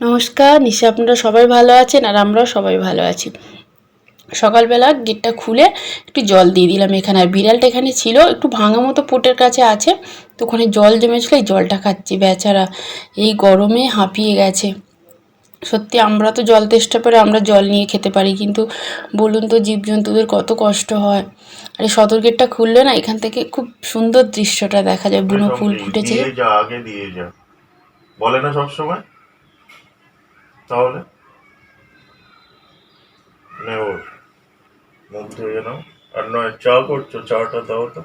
নমস্কার, নিশ্চয়ই আপনারা সবাই ভালো আছেন আর আমরাও সবাই ভালো আছি। সকালবেলা গেটটা খুলে একটু জল দিয়ে দিলাম এখানে। আর বিড়ালটা এখানে ছিল, একটু ভাঙা মতো পোটের কাছে আছে, তো ওখানে জল জমেছিল, এই জলটা খাচ্ছি। বেচারা এই গরমে হাঁপিয়ে গেছে। সত্যি আমরা তো জল তেষ্টা পেলে আমরা জল নিয়ে খেতে পারি, কিন্তু বলুন তো জীবজন্তুদের কত কষ্ট হয়। আর এই সদর গেটটা খুললে না, এখান থেকে খুব সুন্দর দৃশ্যটা দেখা যায়। বুনো ফুল ফুটেছে। দিয়ে যা, আগে দিয়ে যা, বলে না সব সময়। তাহলে নে ওর মুখ ধুয়ে নাও। আর নয় চা করছো, চাটা দাও তো।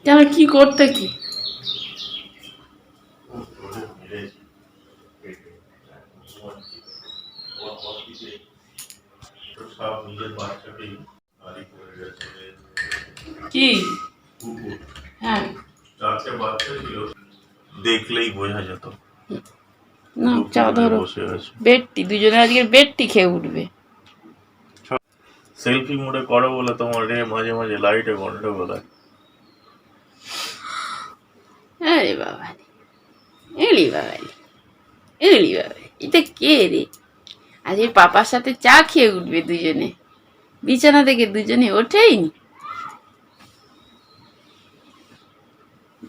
কেন, কি করতে কি? কি? হ্যাঁ, চারটে বাচ্চা ছিল, দেখলেই বোঝা যেত। না চা ধরো। বসে আছে, বেডটি দুজনে আজকে বেডটি খেয়ে উঠবে। সেলফি মোডে করো বলে তোমার রে মাঝে মাঝে লাইটে গন্ডগোল হয়। আরে বাবা, এলি বাবা, এলি বাবা, এটা কে রে? আজকে পাপার সাথে চা খেয়ে উঠবে দুজনে। বিছানা থেকে দুজনে ওঠেই নি।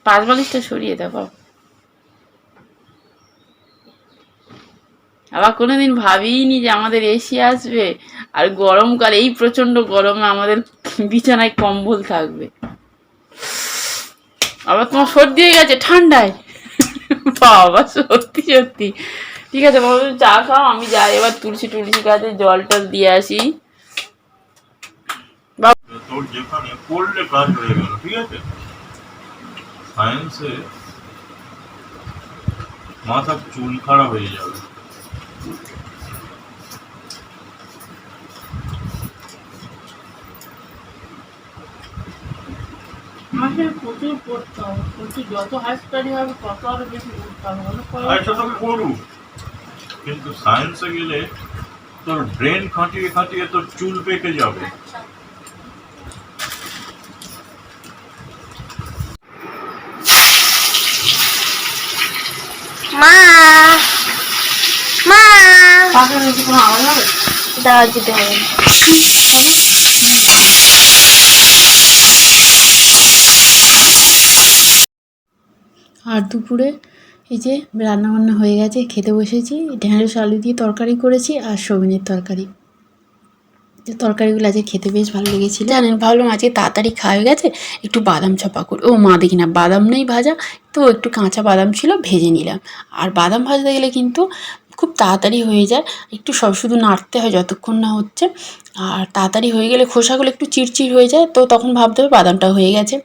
পাঁচ বালিশটা সরিয়ে দাও বাবা। আবার কোনোদিন ভাবিনি যে আমাদের এসি আসবে আর গরমকালে, এই প্রচন্ড গরমে আমাদের বিছানায় কম্বল থাকবে। আবার তোমার সর্দি হয়ে গেছে ঠান্ডায়। বাবা সত্যি সত্যি। ঠিক আছে বাবা, তুমি চা খাও, আমি যাই এবার তুলসী গাছে জল টল দিয়ে আসি। তোর যেখানে পড়লে কাজ হয়ে গেল, ঠিক আছে। সায়েন্সে মাথা চুল খারাপ হয়ে যাবে। মাসে প্রচুর পড়তে হবে, প্রচুর। যত হাই স্টাডি হবে তত আরো বেশি পড়তে হবে। আচ্ছা তো করু, কিন্তু সায়েন্সে গেলে তোর ব্রেন খাটিয়ে খাটিয়ে তোর চুল পেকে যাবে। মা মা পাখার নিচে কোনো আওয়াজ হবে? দাওয়া দিতে হবে। আর দুপুরে এই যে রান্নাবান্না হয়ে গেছে, খেতে বসেছি। ঢেঁড়স আলু দিয়ে তরকারি করেছি আর সবিনের তরকারি। তরকারিগুলো আজকে খেতে বেশ ভালো লেগেছিল। জানেন, ভাবলাম আজকে তাড়াতাড়ি খাওয়া গেছে, একটু বাদাম চাপা করি। ও মা, দেখি না বাদাম নেই ভাজা, তো একটু কাঁচা বাদাম ছিল, ভেজে নিলাম। আর বাদাম ভাজতে গেলে কিন্তু খুব তাড়াতাড়ি হয়ে যায়, একটু সব শুধু নাড়তে হয় যতক্ষণ না হচ্ছে। আর তাড়াতাড়ি হয়ে গেলে খোসাগুলো একটু চিড়চিড় হয়ে যায়, তো তখন ভাবতে হবে বাদামটা হয়ে গেছে।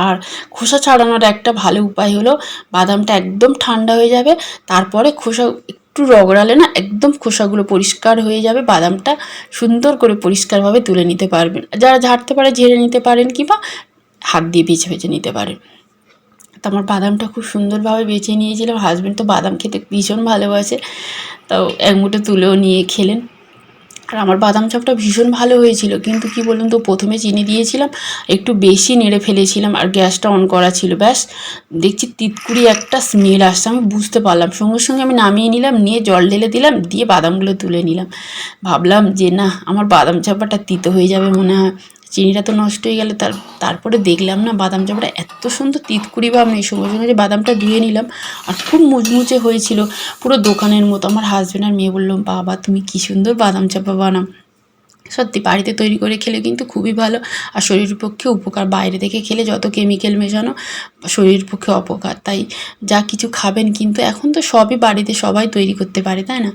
আর খোসা ছাড়ানোর একটা ভালো উপায় হলো, বাদামটা একদম ঠান্ডা হয়ে যাবে, তারপরে খোসা একটু রগড়ালে না একদম খোসাগুলো পরিষ্কার হয়ে যাবে, বাদামটা সুন্দর করে পরিষ্কারভাবে তুলে নিতে পারবেন। যারা ঝাড়তে পারে ঝেড়ে নিতে পারেন, কিংবা হাত দিয়ে বেছে বেছে নিতে পারেন। তো আমার বাদামটা খুব সুন্দরভাবে বেছে নিয়েছিলাম। হাজব্যান্ড তো বাদাম খেতে ভীষণ ভালোবাসে, তাও এক মুঠো তুলেও নিয়ে খেলেন। আর আমার বাদাম চপটা ভীষণ ভালো হয়েছিল, কিন্তু কি বলুন তো, প্রথমে চিনি দিয়েছিলাম, একটু বেশি নেড়ে ফেলেছিলাম, আর গ্যাসটা অন করা ছিল। ব্যাস দেখছি তিতকুড়ি একটা স্মেল আসছে, আমি বুঝতে পারলাম। সঙ্গে সঙ্গে আমি নামিয়ে নিলাম, নিয়ে জল ঢেলে দিলাম, দিয়ে বাদামগুলো তুলে নিলাম। ভাবলাম যে না, আমার বাদাম চাপাটা তিতো হয়ে যাবে মনে হয়, চিনিটা তো নষ্ট হয়ে গেল। তারপরে দেখলাম না, বাদাম চাপাটা এত সুন্দর তিতকুড়ি ভাব নেই। সঙ্গে সঙ্গে যে বাদামটা ধুয়ে নিলাম, আর খুব মুচমুচে হয়েছিল, পুরো দোকানের মতো। আমার হাজব্যান্ড আর মেয়ে বললো, বাবা তুমি কী সুন্দর বাদাম চাপা বানাও। সত্যি বাড়িতে তৈরি করে খেলে কিন্তু খুবই ভালো, আর শরীরের পক্ষে উপকার। বাইরে থেকে খেলে যত কেমিক্যাল মেশানো, শরীরের পক্ষে অপকার। তাই যা কিছু খাবেন, কিন্তু এখন তো সবই বাড়িতে সবাই তৈরি করতে পারে, তাই না?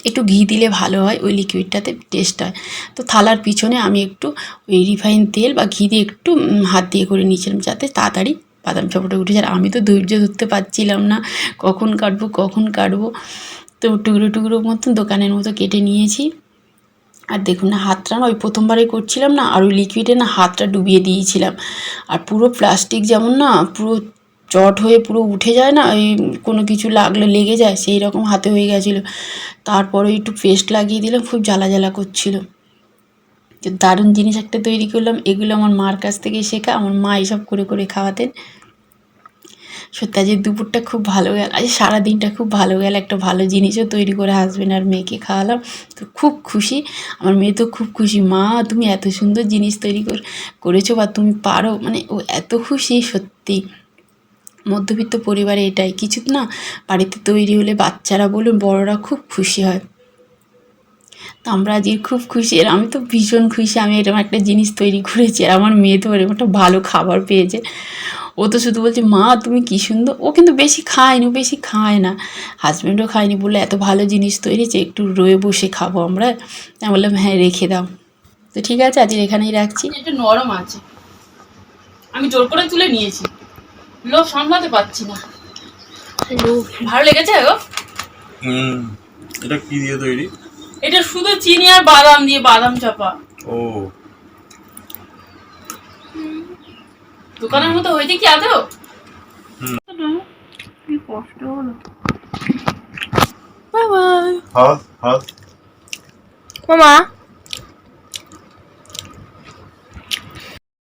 একটু ঘি দিলে ভালো হয়, ওই লিকুইডটাতে টেস্ট হয়। তো থালার পিছনে আমি একটু ওই রিফাইন তেল বা ঘি দিয়ে একটু হাত দিয়ে করে নিয়েছিলাম, যাতে তাড়াতাড়ি বাদাম চাপাটা উঠে যায়। আমি তো ধৈর্য ধরতে পারছিলাম না, কখন কাটবো। তো টুকরো টুকরো মতন দোকানের মতো কেটে নিয়েছি। আর দেখুন না, হাতটা না ওই প্রথমবারে করছিলাম না, আর ওই লিকুইডে না হাতটা ডুবিয়ে দিয়েছিলাম। আর পুরো প্লাস্টিক যেমন না পুরো চট হয়ে পুরো উঠে যায় না, ওই কোনো কিছু লাগলে লেগে যায়, সেই রকম হাতে হয়ে গেছিলো। তারপরে একটু পেস্ট লাগিয়ে দিলাম, খুব জ্বালা জ্বালা করছিল। তো দারুণ জিনিস একটা তৈরি করলাম। এগুলো আমার মার কাছ থেকে শেখা, আমার মা এইসব করে করে খাওয়াতেন। সত্যি আজকে দুপুরটা খুব ভালো গেল, আজ সারাদিনটা খুব ভালো গেল। একটা ভালো জিনিসও তৈরি করে হাজবেন্ড আর মেয়েকে খাওয়ালাম, তো খুব খুশি। আমার মেয়ে তো খুব খুশি, মা তুমি এত সুন্দর জিনিস তৈরি করেছো বা তুমি পারো, মানে ও এত খুশি। সত্যি মধ্যবিত্ত পরিবারে এটাই কিছু না, বাড়িতে তৈরি হলে বাচ্চারা বলুন বড়রা খুব খুশি হয়। তো আমরা আজকে খুব খুশি, আর আমি তো ভীষণ খুশি আমি এরকম একটা জিনিস তৈরি করেছি, আর আমার মেয়ে তো এরকম একটা ভালো খাবার পেয়েছে। ও তো শুধু বলছে মা তুমি কী সুন্দর, ও কিন্তু বেশি খায়নি, ও বেশি খায় না, হাজব্যান্ডও খায়নি, বলে এত ভালো জিনিস তৈরিছে একটু রয়ে বসে খাবো আমরা। আমি বললাম হ্যাঁ রেখে দাও। তো ঠিক আছে আজকে এখানেই রাখছি। একটু নরম আছে, আমি জোর করে তুলে নিয়েছি, লোভ সামলাতে পারছি না। ভালো লেগেছে গো। এটা কি দিয়ে তৈরি? এটা শুধু চিনি আর বাদাম দিয়ে, বাদাম চাপা। ও দোকানের মতো হয়েছে কি আদৌ? কি কষ্ট হলো। বাই বাই হাত হাত মামা।